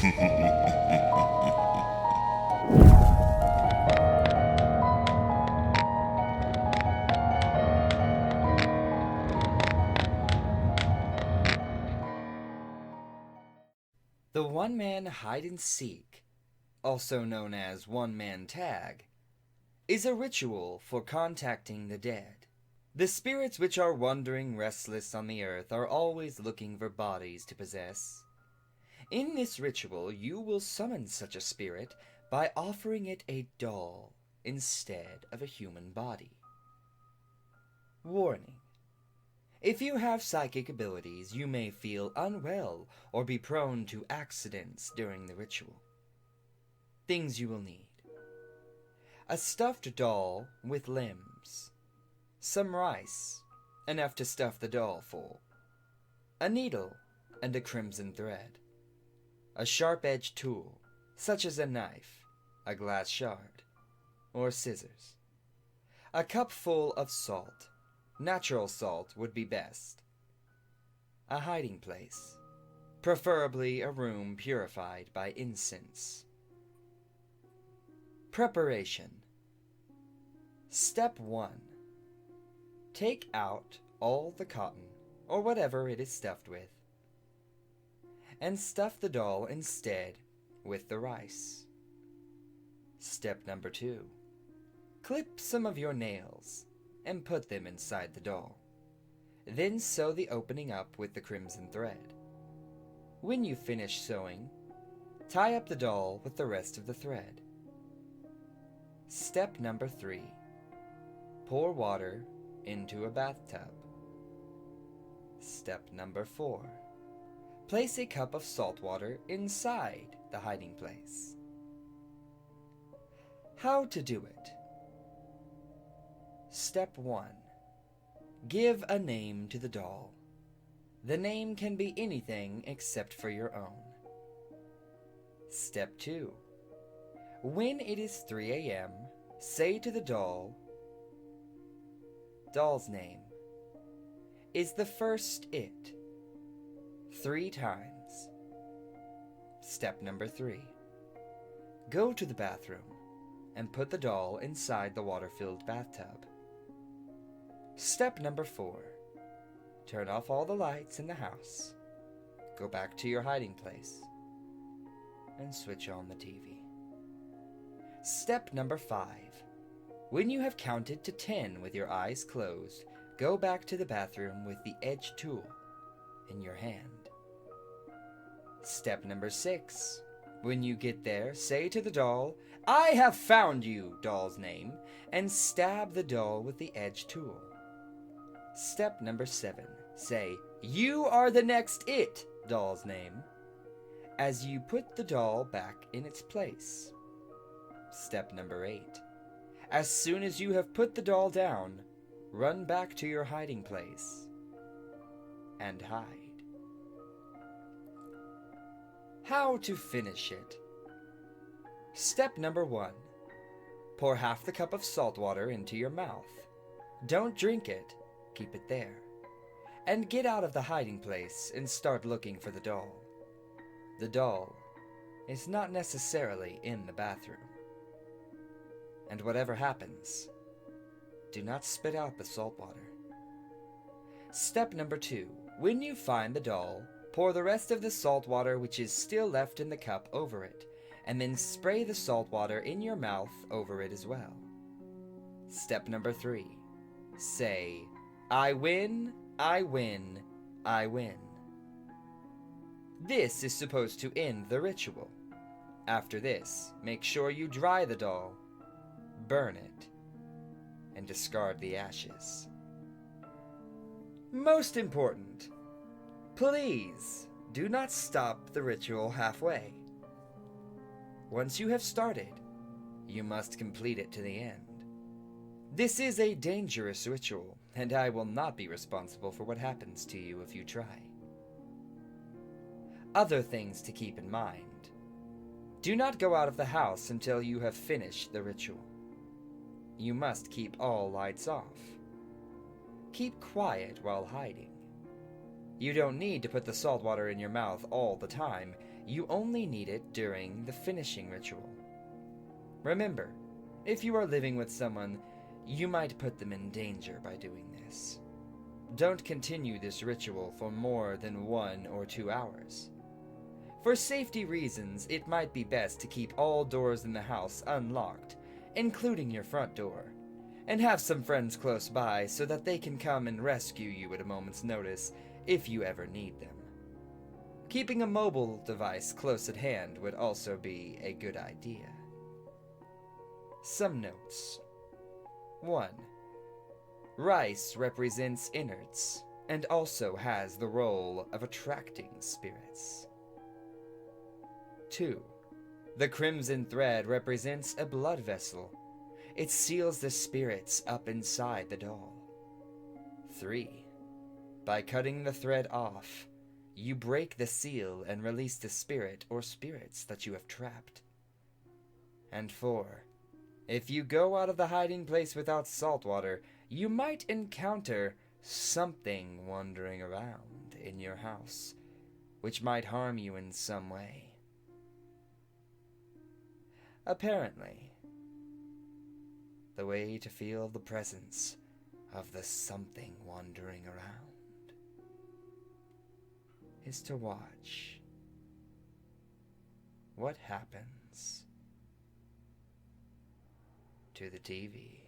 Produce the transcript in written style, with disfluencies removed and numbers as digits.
The one-man hide-and-seek, also known as one-man tag, is a ritual for contacting the dead. The spirits which are wandering restless on the earth are always looking for bodies to possess. In this ritual, you will summon such a spirit by offering it a doll instead of a human body. Warning: if you have psychic abilities, you may feel unwell or be prone to accidents during the ritual. Things you will need: a stuffed doll with limbs, some rice, enough to stuff the doll full, a needle and a crimson thread, a sharp-edged tool, such as a knife, a glass shard, or scissors, a cup full of salt. Natural salt would be best. A hiding place, preferably a room purified by incense. Preparation. Step 1. Take out all the cotton, or whatever it is stuffed with, and stuff the doll instead with the rice. Step number 2. Clip some of your nails and put them inside the doll. Then sew the opening up with the crimson thread. When you finish sewing, tie up the doll with the rest of the thread. Step number 3. Pour water into a bathtub. Step number 4. Place a cup of salt water inside the hiding place. How to do it? Step 1. Give a name to the doll. The name can be anything except for your own. Step 2. When it is 3 a.m., say to the doll's name is the first it 3 times. Step number 3. Go to the bathroom and put the doll inside the water-filled bathtub. Step number 4. Turn off all the lights in the house. Go back to your hiding place and switch on the TV. Step number 5. When you have counted to 10 with your eyes closed, go back to the bathroom with the edge tool in your hand. Step number 6. When you get there, say to the doll, "I have found you," doll's name, and stab the doll with the edge tool. Step number 7. Say, "You are the next it," doll's name, as you put the doll back in its place. Step number 8. As soon as you have put the doll down, run back to your hiding place and hide. How to finish it? Step number 1. Pour half the cup of salt water into your mouth. Don't drink it. Keep it there. And get out of the hiding place and start looking for the doll. The doll is not necessarily in the bathroom. And whatever happens, do not spit out the salt water. Step number 2. When you find the doll, pour the rest of the salt water which is still left in the cup over it, and then spray the salt water in your mouth over it as well. Step number 3. Say, "I win, I win, I win." This is supposed to end the ritual. After this, make sure you dry the doll, burn it, and discard the ashes. Most important, please do not stop the ritual halfway. Once you have started, you must complete it to the end. This is a dangerous ritual, and I will not be responsible for what happens to you if you try. Other things to keep in mind. Do not go out of the house until you have finished the ritual. You must keep all lights off. Keep quiet while hiding. You don't need to put the salt water in your mouth all the time. you only need it during the finishing ritual. Remember, if you are living with someone, you might put them in danger by doing this. Don't continue this ritual for more than 1 or 2 hours. For safety reasons, it might be best to keep all doors in the house unlocked, including your front door, and have some friends close by so that they can come and rescue you at a moment's notice if you ever need them. Keeping a mobile device close at hand would also be a good idea. Some notes. 1. Rice represents innards, and also has the role of attracting spirits. 2. The crimson thread represents a blood vessel. It seals the spirits up inside the doll. 3. By cutting the thread off, you break the seal and release the spirit or spirits that you have trapped. And 4. If you go out of the hiding place without salt water, you might encounter something wandering around in your house, which might harm you in some way. Apparently, the way to feel the presence of the something wandering around is to watch what happens to the TV.